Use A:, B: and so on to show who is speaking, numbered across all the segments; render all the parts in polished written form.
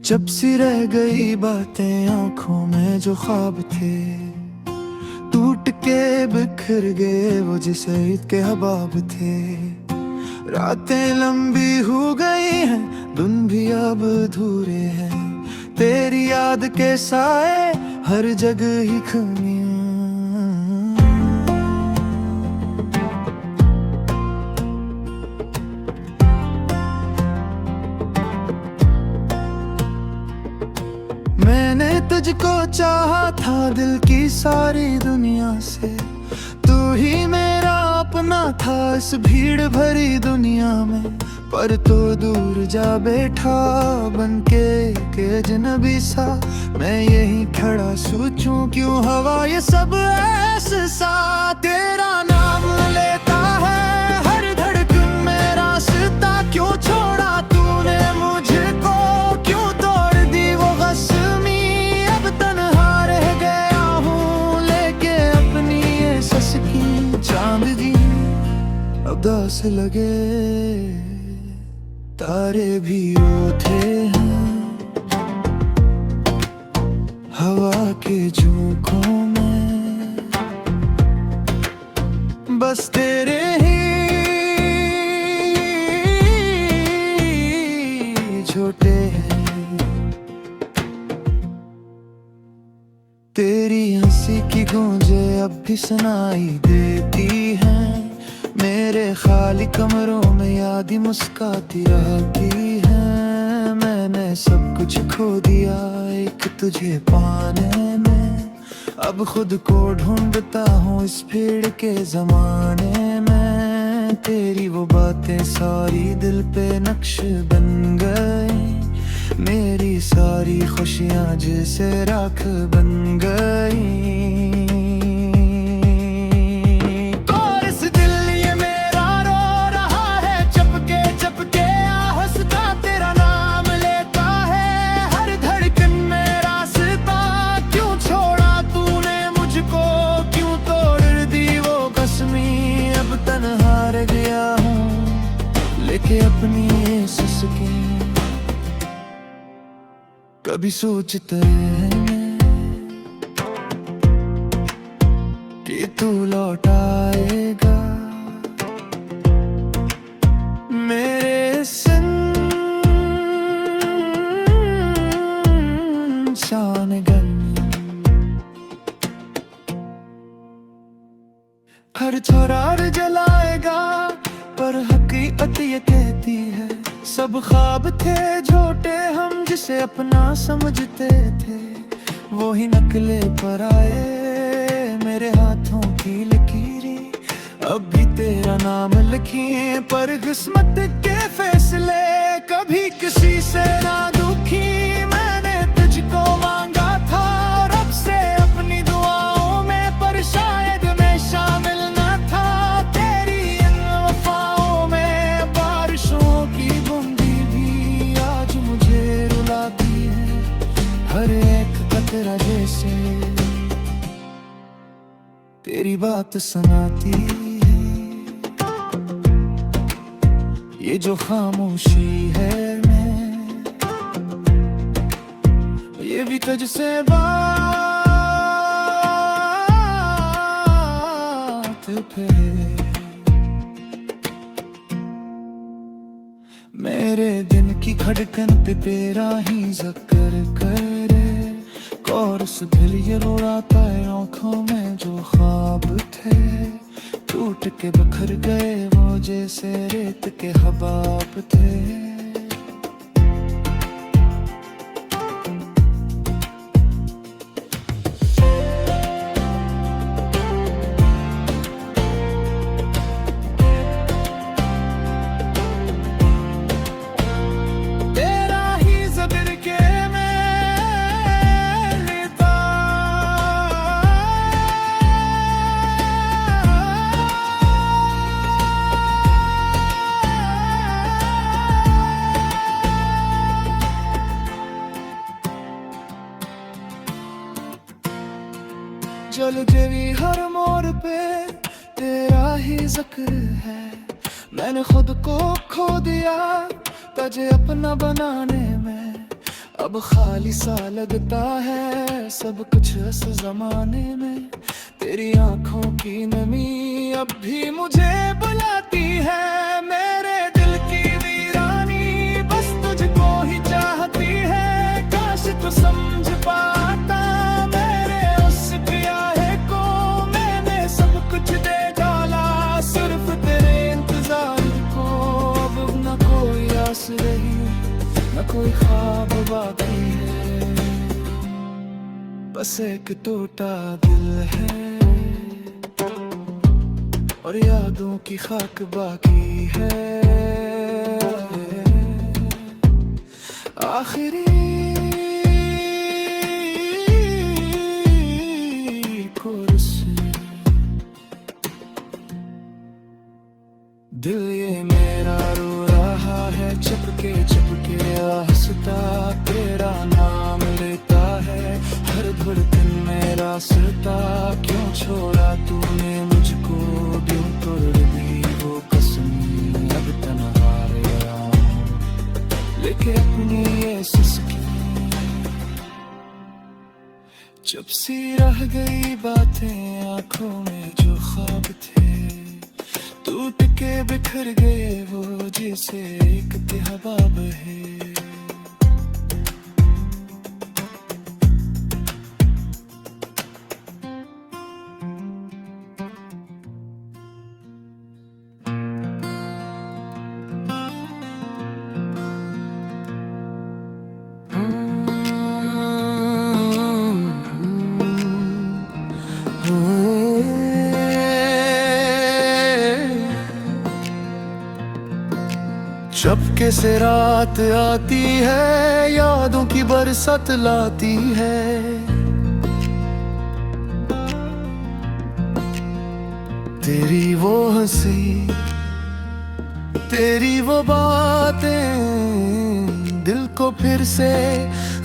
A: जब सी रह गई बातें आंखों में जो ख्वाब थे, टूट के बिखर गए वो जिसे ईद के हबाब थे। रातें लंबी हो गई हैं, दिन भी अब अधूरे हैं। तेरी याद के साए हर जगह ही खमियां। मैंने तुझको चाहा था दिल की सारी दुनिया से, तू ही मेरा अपना था इस भीड़ भरी दुनिया में। पर तो दूर जा बैठा बनके के अजनबी सा, मैं यही खड़ा सोचूं क्यों हवा ये सब ऐसा। तेरा नाम लेता है हर धड़कन में रास्ता, क्यों छोड़ा तूने मुझको, क्यों तोड़ दी वो गस्मी। अब तन्हा रह गया हूँ लेके अपनी ये ससकी चांदगी। अब दास लगे तारे भी रोते हैं हवा के झोंकों में, बस तेरे ही छोटे हैं। तेरी हंसी की गूंजे अब भी सुनाई देती हैं, मेरे खाली कमरों में याद ही मुस्काती रहती है। मैंने सब कुछ खो दिया एक तुझे पाने में, अब खुद को ढूंढता हूँ इस भीड़ के जमाने में। तेरी वो बातें सारी दिल पे नक्श बन गई, मेरी सारी खुशियाँ जैसे राख बन गई। लेके अपनी ये ससकी कभी सोचते हैं कि तू लौट आएगा मेरे सुनसान गम। हर छोरार जलाएगा पर हकीकत ये कहती है, सब ख्वाब थे झूठे हम जिसे अपना समझते थे, वो ही नकले पर आए मेरे हाथों की लकीरें। अब भी तेरा नाम लिखी है पर किस्मत के फैसले कभी किसी से ना दुखी। मैंने तुझको मांगा था रब से अपनी दुआओं में, पर शायद मैं शामिल न था तेरी इन वफाओं में। बारिशों की बूंदी भी आज मुझे रुलाती है, हर एक कतरा जैसे तेरी बात सुनाती है। ये जो खामोशी है मैं, ये भी तुझसे बात पे। मेरे दिन की खड़कन पे तेरा ही जिक्र करे, कोरस दिल ये रोड़ाता है आँखों में जो ख्वाब थे, टूट के बिखर गए वो जैसे रेत के हबाब थे। जल जेवी हर मोड़ पे तेरा ही जिक्र है, मैंने खुद को खो दिया तुझे अपना बनाने में। अब खाली सा लगता है सब कुछ इस जमाने में। तेरी आंखों की नमी अब भी मुझे बुलाती है। मेरे दिल की वीरानी बस तुझको ही चाहती है। काश तू समझ पाता मेरे उस प्यारे को। मैंने सब कुछ दे डाला सिर्फ तेरे इंतजार को। अब न कोई आस रही न कोई ख्वाब बाकी है, बस एक टूटा दिल है और यादों की खाक बाकी है। आखिरी कोरस दिल ये मेरा रो रहा है, चपके चपके हंसता तेरा नाम लेता है। हर धड़कन में रास्ता क्यों छोड़ा तूने मुझको, क्यों तोड़ दी वो कसम। अब तन्हा गया लेके अपनी ये सिसकी, जब सी रह गई बातें आंखों में जो ख्वाब थे। टूट के बिखर गए वो जैसे एक तिहबाब है। चपके से रात आती है, यादों की बरसात लाती है। तेरी वो हंसी तेरी वो बातें दिल को फिर से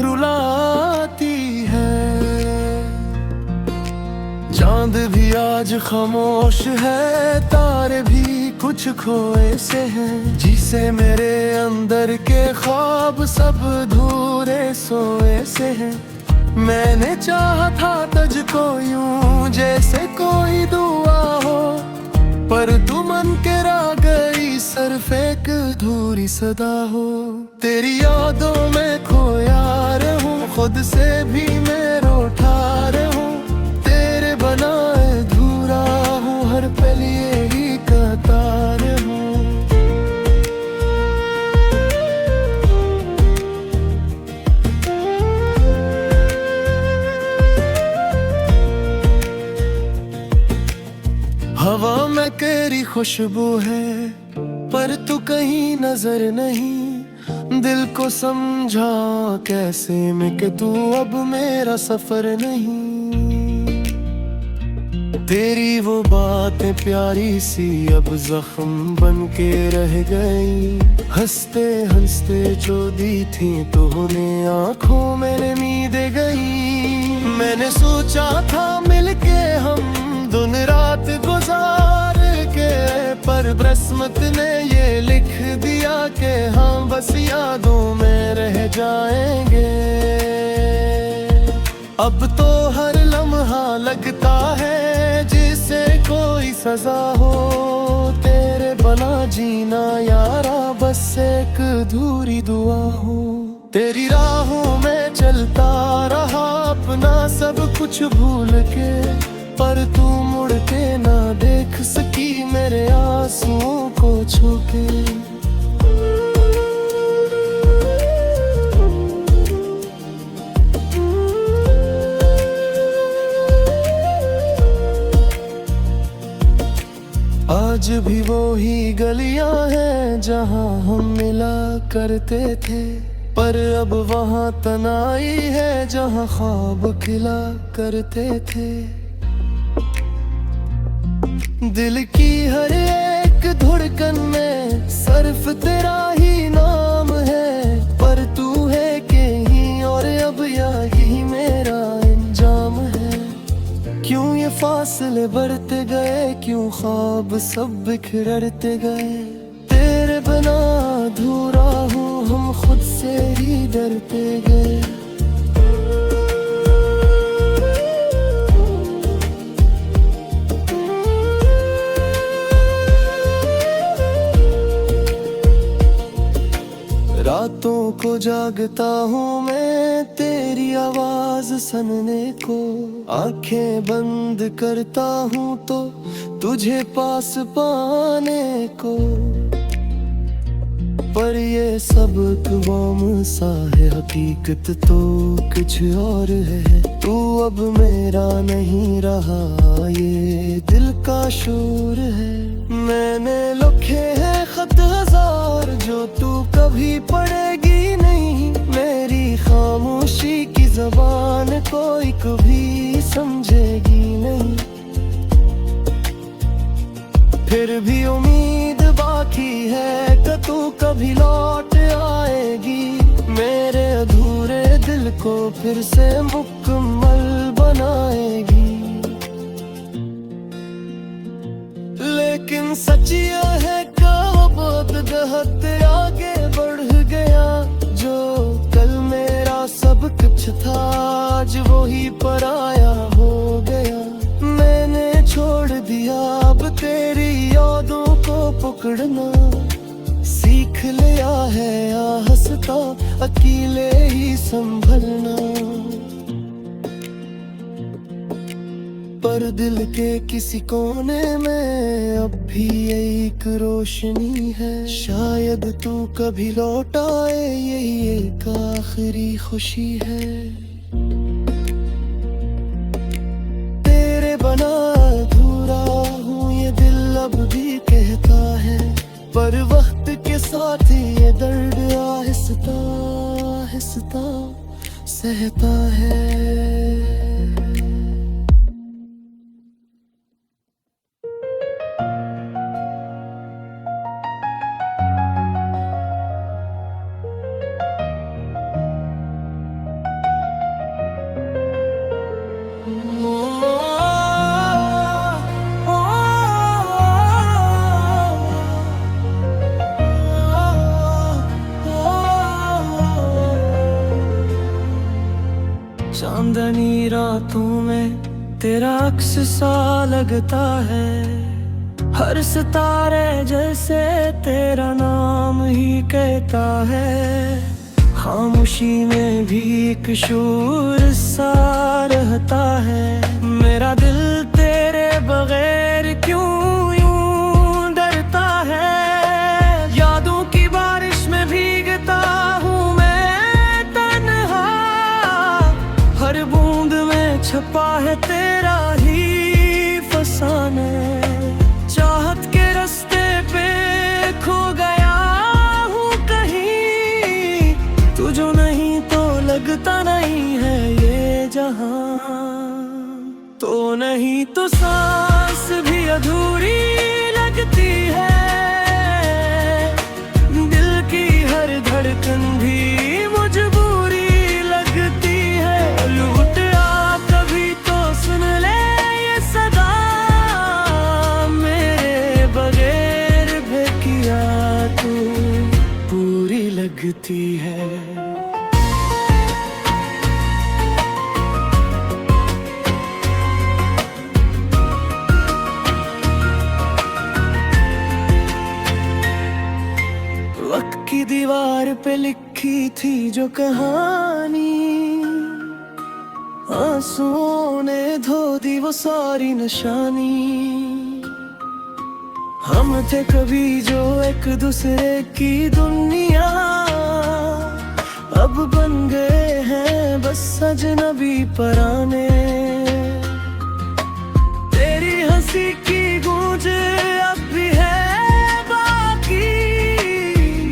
A: रुलाती है। चांद भी आज खामोश है, तारे भी कुछ खोए से हैं। जिसे मेरे अंदर के ख्वाब सब धूरे सोए से हैं। मैंने चाहा था तुझको यूं जैसे कोई दुआ हो, पर तू मन के रा गई सिर्फ एक अधूरी सदा हो। तेरी यादों में खोया रहूं, खुद से भी मैं रोठा रहूं। तेरे बनाए अधूरा हूँ, हर पल यही कतार हूँ। हवा में तेरी खुशबू है, पर तू कहीं नजर नहीं। दिल को समझा कैसे मैं कि तू अब मेरा सफर नहीं। तेरी वो बातें प्यारी सी अब जख्म बन के रह गई। हंसते हंसते जो दी थी तूने आंखों में नींद गई। मैंने सोचा था मिलके हम दिन रात गुजार के, पर किस्मत ने ये लिख दिया कि हम बस यादों में रह जाएंगे। अब तो हर लम्हा लगता है जिसे कोई सजा हो। तेरे बना जीना यारा बस एक अधूरी दुआ हो। तेरी राहों में चलता रहा अपना सब कुछ भूल के, पर तू मुड़ के ना देख सकी मेरे आंसुओं को छू के। आज भी वो ही गलियां हैं जहां हम मिला करते थे, पर अब वहां तनाई है जहां ख्वाब खिला करते थे। दिल की हर एक धड़कन में सिर्फ तेरा ही नाम है, पर तू है कहीं और अब यही मेरा इंजाम है। क्यों ये फासले बढ़ते गए, क्यों ख्वाब सब बिखरते गए। तेरे बिना अधूरा हूँ, हम खुद से से ही डरते गए। रातों को जागता हूँ मैं तेरी आवाज सुनने को, आंखें बंद करता हूँ तो तुझे पास पाने को। पर ये सब वहम सा है, हकीकत तो कुछ और है। तू अब मेरा नहीं रहा, ये दिल का शोर है। मैंने लिखे हैं खत हजार जो तू कभी पढ़ेगी नहीं, मेरी खामोशी की ज़बान कोई कभी समझेगी नहीं। फिर भी उम्मीद बाकी है कि तू कभी लौट आएगी, मेरे अधूरे दिल को फिर से मुकम्मल बनाएगी। लेकिन सच यह है कि अब दहते आगे बढ़ गया, जो कल मेरा सब कुछ था आज वही पराया हो गया। मैंने छोड़ दिया अब तेरी यादों को पकड़ना, सीख लिया है हंसता अकेले ही संभलना। पर दिल के किसी कोने में अब भी एक रोशनी है, शायद तू कभी लौट आए यही एक आखिरी खुशी है। तेरे बना अधूरा हूँ ये दिल अब भी कहता है, पर वक्त के साथ ये दर्द आहिस्ता आहिस्ता सहता है। चांदनी रातों में तेरा अक्स सा लगता है, हर सितारे जैसे तेरा नाम ही कहता है। खामोशी में भी एक शूर सा रहता है, मेरा दिल तेरे बगैर क्यों यूं डरता है। यादों की बारिश में भीगता हूँ मैं तन्हा, हर बूंद में छपा है तेरा ही फसाना। चाहत के रास्ते पे खो गया हूँ कहीं, तू जो नहीं तो लगता नहीं है ये जहां। तो नहीं तो सांस भी अधूरी लगती है, दिल की हर धड़कन भी मजबूरी लगती है। लूट आ कभी तो सुन ले ये सदा, मेरे बगैर भी किया तू पूरी लगती है। वक्त की दीवार पे लिखी थी जो कहानी, आंसुओं ने धो दी वो सारी निशानी। हम थे कभी जो एक दूसरे की दुनिया, अब बन गए हैं बस अजनबी पराने। तेरी हंसी की गूंज अब भी है बाकी,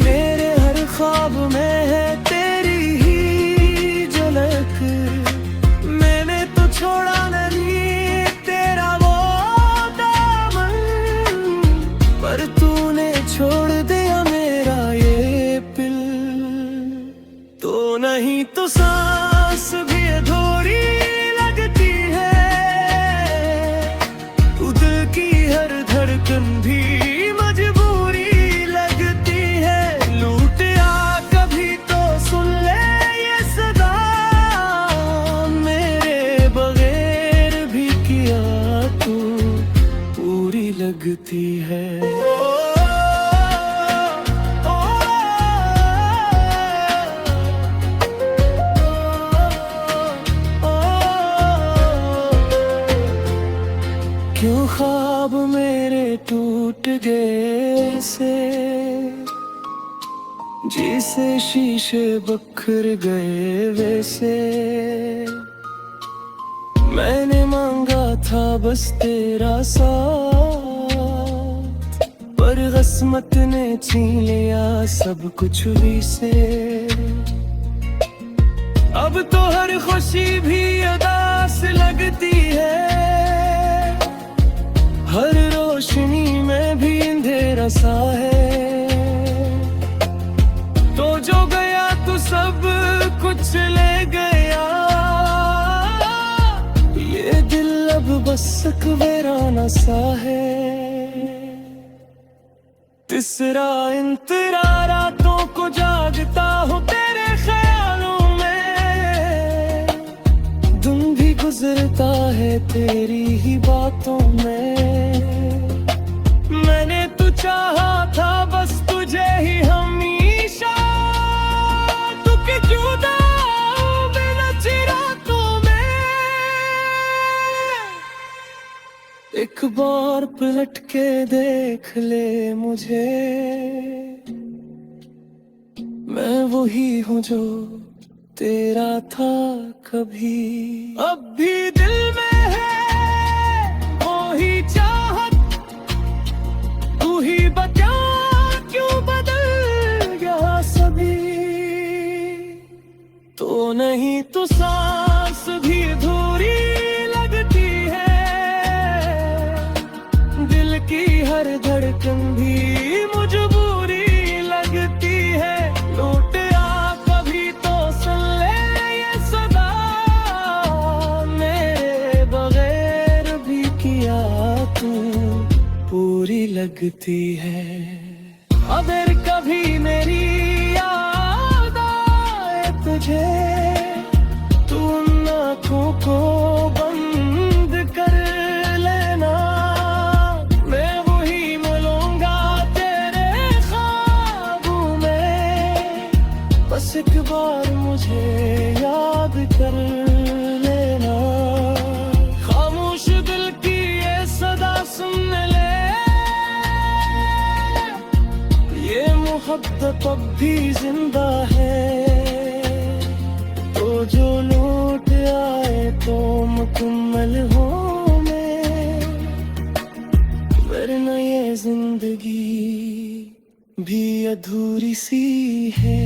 A: मेरे हर ख्वाब में है तेरी ही झलक। मैंने तो छोड़ा नहीं तेरा वो दामन, पर तूने छोड़ दिया मेरा ये पिल। तो नहीं तो सांस भी अधूरी लगती है, दिल की हर धड़कन भी मजबूरी लगती है। लूट आ कभी तो क्यों ख्वाब मेरे टूट गए से, जिसे शीशे बखर गए वैसे। मैंने मांगा था बस तेरा साथ, पर किस्मत ने छीन लिया सब कुछ भी से। अब तो हर खुशी भी उदास लगती है, हर रोशनी में भी अंधेरा सा है। तो जो गया तो सब कुछ ले गया, ये दिल अब बस एक वीराना सा है। तीसरा इंतरा रातों को जागता हूँ तेरे ख्यालों में, दिन भी गुजरता है तेरी ही बातों में। मैंने तू चाहा था बस तुझे ही हमेशा, तू कि जुदा बिना चिरातों में। एक बार पलट के देख ले मुझे, मैं वही हूँ जो तेरा था कभी। अब भी दिल में है वो ही चाहत, तू ही बता क्यों बदल गया सभी। तो नहीं तो सांस भी अधूरी लगती है, दिल की हर धड़कन भी मजबूरी लगती है। लौट आ कभी तो सुन ले ये सदा, मेरे बगैर भी किया तू पूरी लगती है। अगर कभी मेरी याद आए तुझे, तू उन आँखों को बंद कर लेना, मैं वही मिलूंगा तेरे ख्वाबों में। बस एक बार मुझे याद कर लेना, खामोश दिल की ये सदा सुन ले। ये मोहब्बत अब भी जिंदा है, तो जो लौट आए तो मुकम्मल हो मैं, वरना ये जिंदगी भी अधूरी सी है।